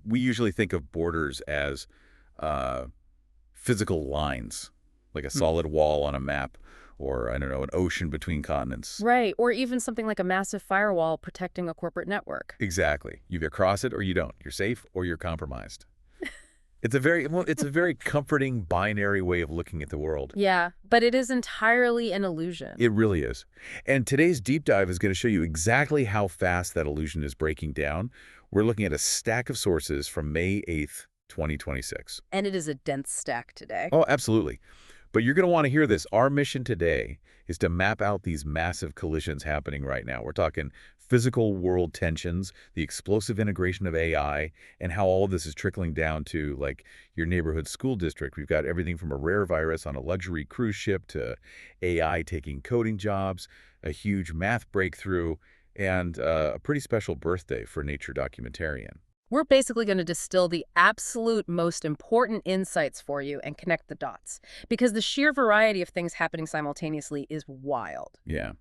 We usually think of borders as uh, physical lines, like a Hmm. solid wall on a map, or, I don't know, an ocean between continents. Right, or even something like a massive firewall protecting a corporate network. Exactly. You either cross it or you don't. You're safe or you're compromised. It's a very comforting binary way of looking at the world. Yeah, but it is entirely an illusion. It really is. And today's deep dive is going to show you exactly how fast that illusion is breaking down. We're looking at a stack of sources from May 8th, 2026. And it is a dense stack today. Oh, absolutely. But you're going to want to hear this. Our mission today is to map out these massive collisions happening right now. We're talking physical world tensions, the explosive integration of AI, and how all of this is trickling down to, like, your neighborhood school district. We've got everything from a rare virus on a luxury cruise ship to AI taking coding jobs, a huge math breakthrough, and a pretty special birthday for nature documentarian. We're basically going to distill the absolute most important insights for you and connect the dots, because the sheer variety of things happening simultaneously is wild. Yeah.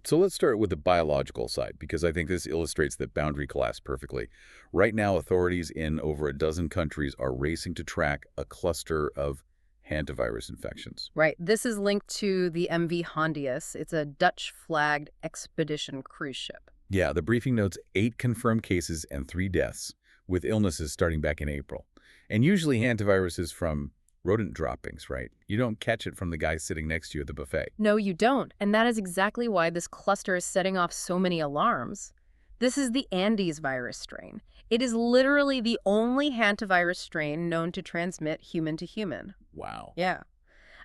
So let's start with the biological side, because I think this illustrates the boundary collapse perfectly. Right now, authorities in over a dozen countries are racing to track a cluster of hantavirus infections. Right. This is linked to the MV Hondius. It's a Dutch-flagged expedition cruise ship. Yeah, the briefing notes 8 confirmed cases and 3 deaths, with illnesses starting back in April. And usually hantavirus is from rodent droppings, right? You don't catch it from the guy sitting next to you at the buffet. No, you don't. And that is exactly why this cluster is setting off so many alarms. This is the Andes virus strain. It is literally the only hantavirus strain known to transmit human to human. Wow. Yeah.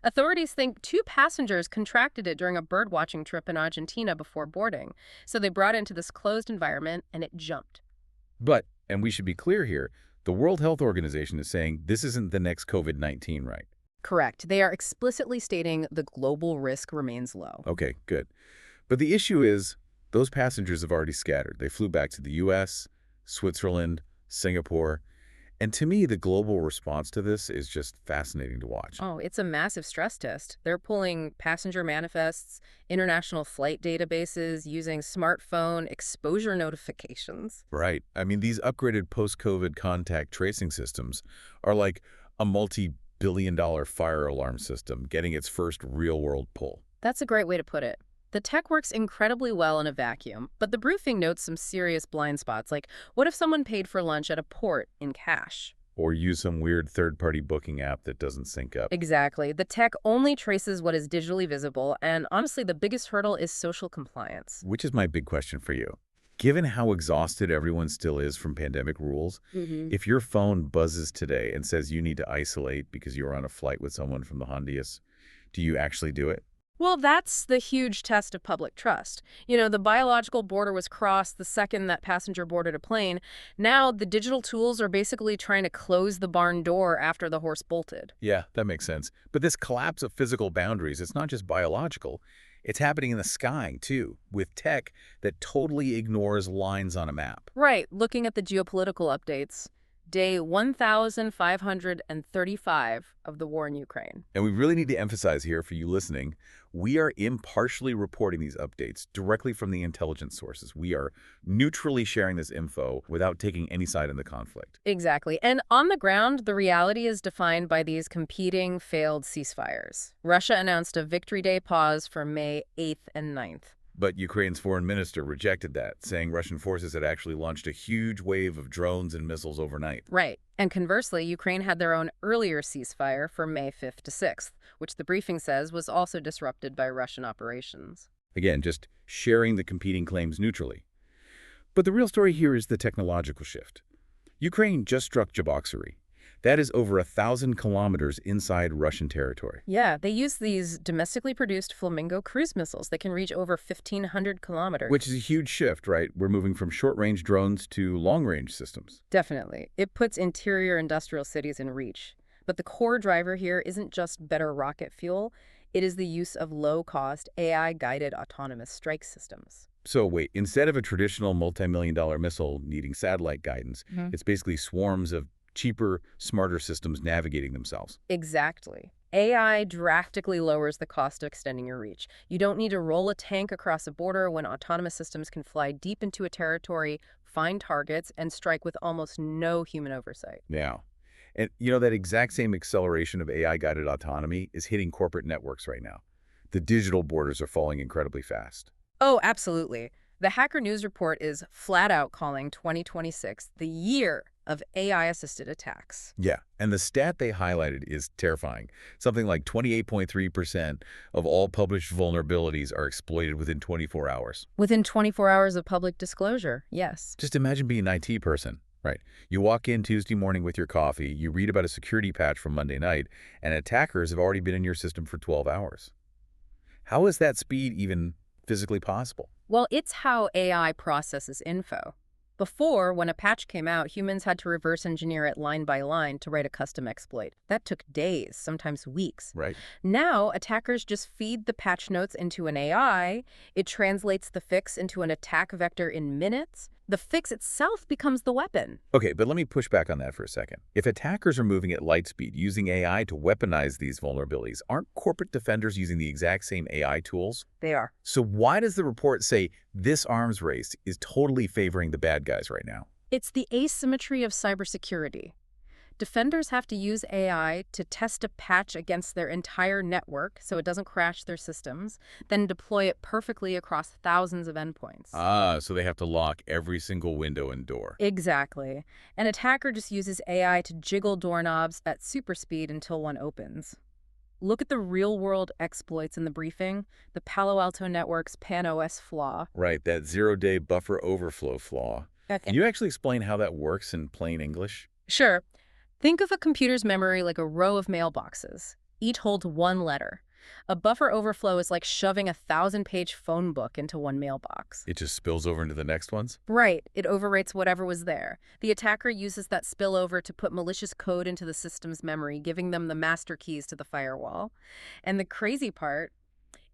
Authorities think 2 passengers contracted it during a birdwatching trip in Argentina before boarding. So they brought it into this closed environment and it jumped. But, and we should be clear here, the World Health Organization is saying this isn't the next COVID-19, right? Correct. They are explicitly stating the global risk remains low. Okay, good. But the issue is those passengers have already scattered. They flew back to the US, Switzerland, Singapore. And to me, the global response to this is just fascinating to watch. Oh, it's a massive stress test. They're pulling passenger manifests, international flight databases, using smartphone exposure notifications. Right. I mean, these upgraded post-COVID contact tracing systems are like a multi-billion-dollar fire alarm system getting its first real-world pull. That's a great way to put it. The tech works incredibly well in a vacuum, but the briefing notes some serious blind spots, like what if someone paid for lunch at a port in cash? Or use some weird third-party booking app that doesn't sync up. Exactly. The tech only traces what is digitally visible, and honestly, the biggest hurdle is social compliance. Which is my big question for you. Given how exhausted everyone still is from pandemic rules, if your phone buzzes today and says you need to isolate because you're on a flight with someone from the Hondius, do you actually do it? Well, that's the huge test of public trust. The biological border was crossed the second that passenger boarded a plane. Now, the digital tools are basically trying to close the barn door after the horse bolted. Yeah, that makes sense. But this collapse of physical boundaries, it's not just biological. It's happening in the sky, too, with tech that totally ignores lines on a map. Right, looking at the geopolitical updates. Day 1,535 of the war in Ukraine. And we really need to emphasize here for you listening, we are impartially reporting these updates directly from the intelligence sources. We are neutrally sharing this info without taking any side in the conflict. Exactly. And on the ground, the reality is defined by these competing failed ceasefires. Russia announced a Victory Day pause for May 8th and 9th. But Ukraine's foreign minister rejected that, saying Russian forces had actually launched a huge wave of drones and missiles overnight. Right. And conversely, Ukraine had their own earlier ceasefire for May 5th to 6th, which the briefing says was also disrupted by Russian operations. Again, just sharing the competing claims neutrally. But the real story here is the technological shift. Ukraine just struck Jaboksary. That is over 1,000 kilometers inside Russian territory. Yeah, they use these domestically produced Flamingo cruise missiles that can reach over 1,500 kilometers. Which is a huge shift, right? We're moving from short-range drones to long-range systems. Definitely. It puts interior industrial cities in reach. But the core driver here isn't just better rocket fuel. It is the use of low-cost, AI-guided autonomous strike systems. So wait, instead of a traditional multi-million-dollar missile needing satellite guidance, it's basically swarms of cheaper, smarter systems navigating themselves. Exactly. AI drastically lowers the cost of extending your reach. You don't need to roll a tank across a border when autonomous systems can fly deep into a territory find targets, and strike with almost no human oversight. Yeah. And that exact same acceleration of AI-guided autonomy is hitting corporate networks right now. The digital borders are falling incredibly fast. Oh, absolutely. The Hacker News report is flat out calling 2026 the year of AI-assisted attacks. Yeah, and the stat they highlighted is terrifying. Something like 28.3% of all published vulnerabilities are exploited within 24 hours. Within 24 hours of public disclosure, yes. Just imagine being an IT person, right? You walk in Tuesday morning with your coffee, you read about a security patch from Monday night, and attackers have already been in your system for 12 hours. How is that speed even physically possible? Well, it's how AI processes info. Before, when a patch came out, humans had to reverse engineer it line by line to write a custom exploit. That took days, sometimes weeks. Right. Now, attackers just feed the patch notes into an AI. It translates the fix into an attack vector in minutes. The fix itself becomes the weapon. Okay, but let me push back on that for a second. If attackers are moving at light speed using AI to weaponize these vulnerabilities, aren't corporate defenders using the exact same AI tools? They are. So why does the report say this arms race is totally favoring the bad guys right now? It's the asymmetry of cybersecurity. Defenders have to use AI to test a patch against their entire network so it doesn't crash their systems, then deploy it perfectly across thousands of endpoints. Ah, so they have to lock every single window and door. Exactly. An attacker just uses AI to jiggle doorknobs at super speed until one opens. Look at the real-world exploits in the briefing, the Palo Alto Network's PAN-OS flaw. Right, that zero-day buffer overflow flaw. Okay. Can you actually explain how that works in plain English? Sure. Think of a computer's memory like a row of mailboxes. Each holds one letter. A buffer overflow is like shoving a 1,000-page phone book into one mailbox. It just spills over into the next ones? Right. It overwrites whatever was there. The attacker uses that spillover to put malicious code into the system's memory, giving them the master keys to the firewall. And the crazy part,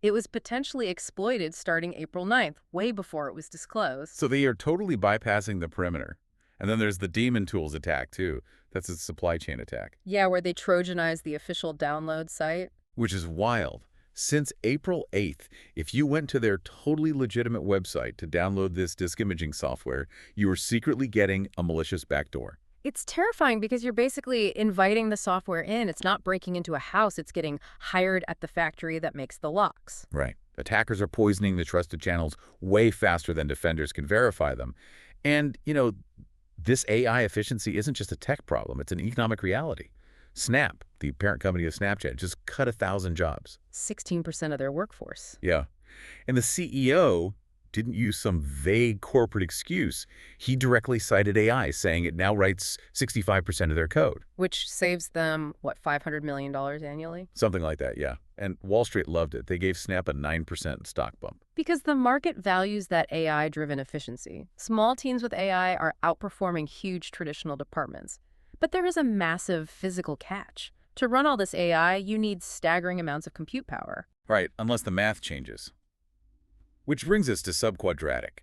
it was potentially exploited starting April 9th, way before it was disclosed. So they are totally bypassing the perimeter. And then there's the Demon Tools attack, too. That's a supply chain attack. Yeah, where they Trojanized the official download site. Which is wild. Since April 8th, if you went to their totally legitimate website to download this disk imaging software, you were secretly getting a malicious backdoor. It's terrifying because you're basically inviting the software in. It's not breaking into a house. It's getting hired at the factory that makes the locks. Right. Attackers are poisoning the trusted channels way faster than defenders can verify them. And, this AI efficiency isn't just a tech problem. It's an economic reality. Snap, the parent company of Snapchat, just cut 1,000 jobs. 16% of their workforce. Yeah. And the CEO didn't use some vague corporate excuse. He directly cited AI, saying it now writes 65% of their code. Which saves them, what, $500 million annually? Something like that, yeah. And Wall Street loved it. They gave Snap a 9% stock bump. Because the market values that AI-driven efficiency. Small teams with AI are outperforming huge traditional departments. But there is a massive physical catch. To run all this AI, you need staggering amounts of compute power. Right, unless the math changes. Which brings us to Subquadratic,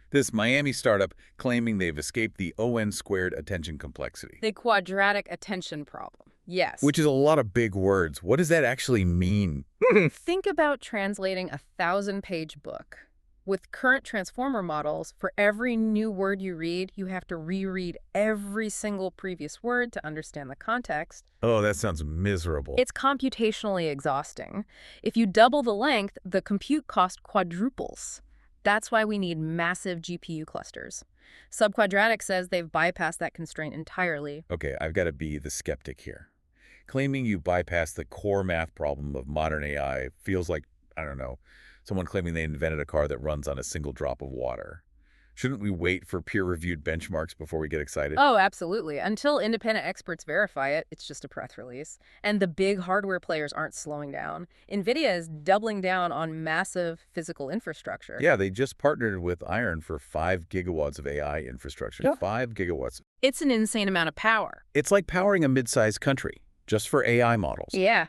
this Miami startup claiming they've escaped the ON-squared attention complexity. The quadratic attention problem. Yes. Which is a lot of big words. What does that actually mean? Think about translating a 1,000-page book. With current transformer models, for every new word you read, you have to reread every single previous word to understand the context. Oh, that sounds miserable. It's computationally exhausting. If you double the length, the compute cost quadruples. That's why we need massive GPU clusters. Subquadratic says they've bypassed that constraint entirely. Okay, I've got to be the skeptic here. Claiming you bypass the core math problem of modern AI feels like, I don't know, someone claiming they invented a car that runs on a single drop of water. Shouldn't we wait for peer-reviewed benchmarks before we get excited? Oh, absolutely. Until independent experts verify it, it's just a press release. And the big hardware players aren't slowing down. NVIDIA is doubling down on massive physical infrastructure. Yeah, they just partnered with Iron for 5 gigawatts of AI infrastructure. Yeah. 5 gigawatts. It's an insane amount of power. It's like powering a mid-sized country, just for AI models. Yeah.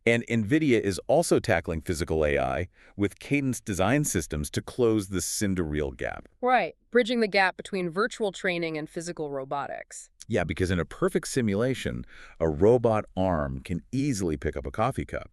And NVIDIA is also tackling physical AI with Cadence design systems to close the Cindereel gap. Right. Bridging the gap between virtual training and physical robotics. Yeah, because in a perfect simulation, a robot arm can easily pick up a coffee cup.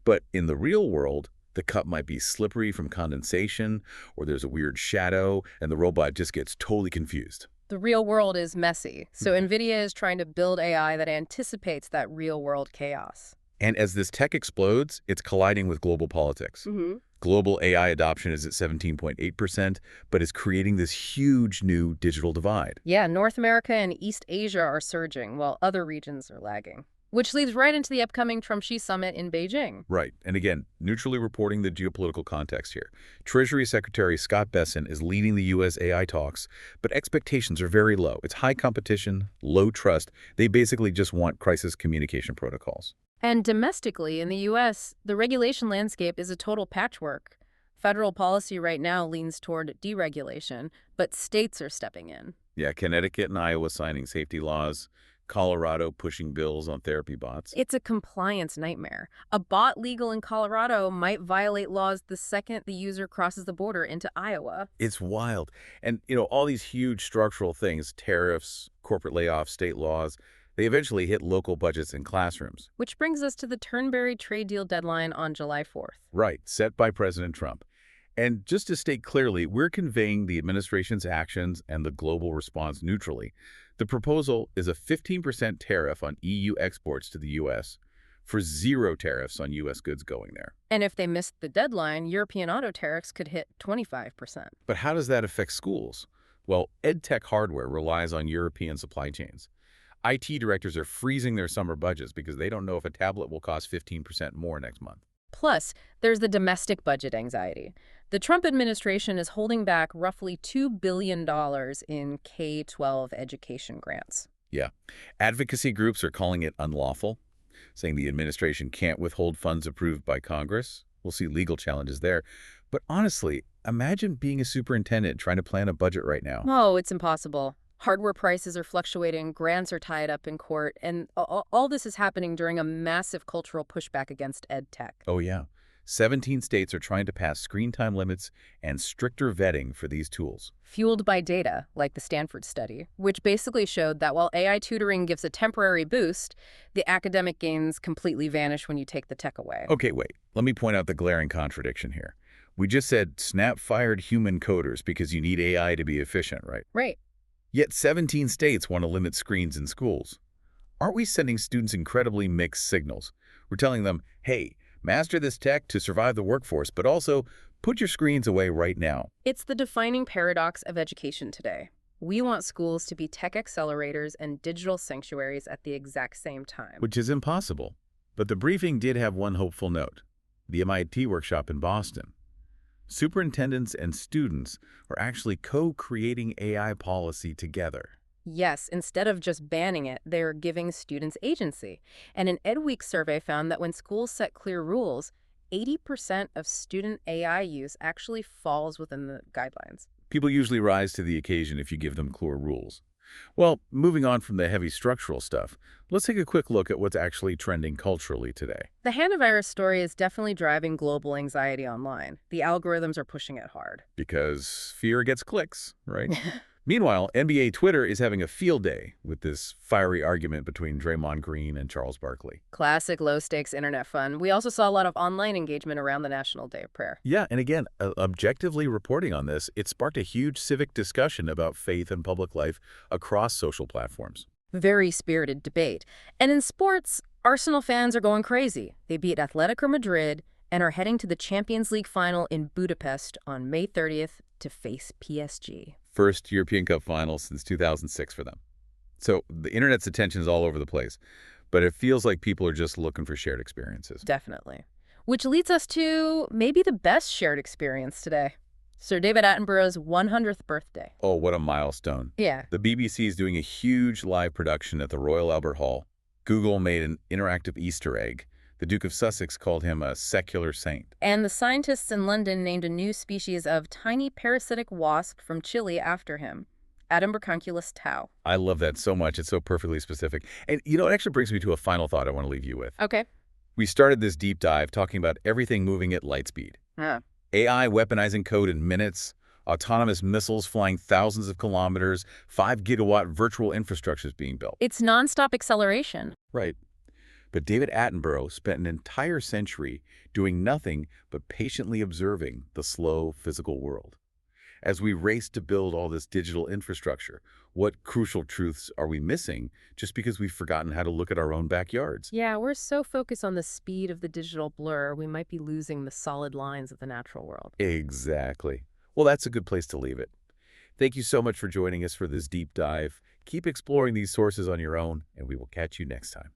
But in the real world, The cup might be slippery from condensation, or there's a weird shadow, and the robot just gets totally confused. The real world is messy, so Mhm. NVIDIA is trying to build AI that anticipates that real-world chaos. And as this tech explodes, it's colliding with global politics. Hmm. Global AI adoption is at 17.8%, but is creating this huge new digital divide. Yeah, North America and East Asia are surging, while other regions are lagging. Which leads right into the upcoming Trump-Xi summit in Beijing. Right. And again, neutrally reporting the geopolitical context here. Treasury Secretary Scott Bessent is leading the U.S. AI talks, but expectations are very low. It's high competition, low trust. They basically just want crisis communication protocols. And domestically, in the U.S., the regulation landscape is a total patchwork. Federal policy right now leans toward deregulation, but states are stepping in. Yeah, Connecticut and Iowa signing safety laws, Colorado pushing bills on therapy bots. It's a compliance nightmare. A bot legal in Colorado might violate laws the second the user crosses the border into Iowa. It's wild. And, all these huge structural things, tariffs, corporate layoffs, state laws, they eventually hit local budgets and classrooms. Which brings us to the Turnberry trade deal deadline on July 4th. Right, set by President Trump. And just to state clearly, we're conveying the administration's actions and the global response neutrally. The proposal is a 15% tariff on EU exports to the U.S. for zero tariffs on U.S. goods going there. And if they missed the deadline, European auto tariffs could hit 25%. But how does that affect schools? Well, EdTech hardware relies on European supply chains. IT directors are freezing their summer budgets because they don't know if a tablet will cost 15% more next month. Plus, there's the domestic budget anxiety. The Trump administration is holding back roughly $2 billion in K-12 education grants. Yeah. Advocacy groups are calling it unlawful, saying the administration can't withhold funds approved by Congress. We'll see legal challenges there. But honestly, imagine being a superintendent trying to plan a budget right now. Oh, it's impossible. Hardware prices are fluctuating, grants are tied up in court, and all this is happening during a massive cultural pushback against ed tech. Oh, yeah. 17 states are trying to pass screen time limits and stricter vetting for these tools. Fueled by data, like the Stanford study, which basically showed that while AI tutoring gives a temporary boost, the academic gains completely vanish when you take the tech away. Okay, wait. Let me point out the glaring contradiction here. We just said Snap fired human coders because you need AI to be efficient, right? Right. Yet 17 states want to limit screens in schools. Aren't we sending students incredibly mixed signals? We're telling them, hey, master this tech to survive the workforce, but also put your screens away right now. It's the defining paradox of education today. We want schools to be tech accelerators and digital sanctuaries at the exact same time. Which is impossible. But the briefing did have one hopeful note, the MIT workshop in Boston. Superintendents and students are actually co-creating AI policy together. Yes, instead of just banning it, they're giving students agency. And an EdWeek survey found that when schools set clear rules, 80% of student AI use actually falls within the guidelines. People usually rise to the occasion if you give them clear rules. Well, moving on from the heavy structural stuff, let's take a quick look at what's actually trending culturally today. The hantavirus story is definitely driving global anxiety online. The algorithms are pushing it hard. Because fear gets clicks, right? Meanwhile, NBA Twitter is having a field day with this fiery argument between Draymond Green and Charles Barkley. Classic low-stakes internet fun. We also saw a lot of online engagement around the National Day of Prayer. Yeah, and again, objectively reporting on this, it sparked a huge civic discussion about faith and public life across social platforms. Very spirited debate. And in sports, Arsenal fans are going crazy. They beat Atletico Madrid and are heading to the Champions League final in Budapest on May 30th to face PSG. First European Cup final since 2006 for them. So the internet's attention is all over the place, but it feels like people are just looking for shared experiences. Definitely. Which leads us to maybe the best shared experience today. Sir David Attenborough's 100th birthday. Oh, what a milestone. Yeah. The BBC is doing a huge live production at the Royal Albert Hall. Google made an interactive Easter egg. The Duke of Sussex called him a secular saint. And the scientists in London named a new species of tiny parasitic wasp from Chile after him, Adambercunculus tau. I love that so much. It's so perfectly specific. And, it actually brings me to a final thought I want to leave you with. Okay. We started this deep dive talking about everything moving at light speed. AI weaponizing code in minutes, autonomous missiles flying thousands of kilometers, 5-gigawatt virtual infrastructures being built. It's nonstop acceleration. Right. But David Attenborough spent an entire century doing nothing but patiently observing the slow physical world. As we race to build all this digital infrastructure, what crucial truths are we missing just because we've forgotten how to look at our own backyards? Yeah, we're so focused on the speed of the digital blur, we might be losing the solid lines of the natural world. Exactly. Well, that's a good place to leave it. Thank you so much for joining us for this deep dive. Keep exploring these sources on your own, and we will catch you next time.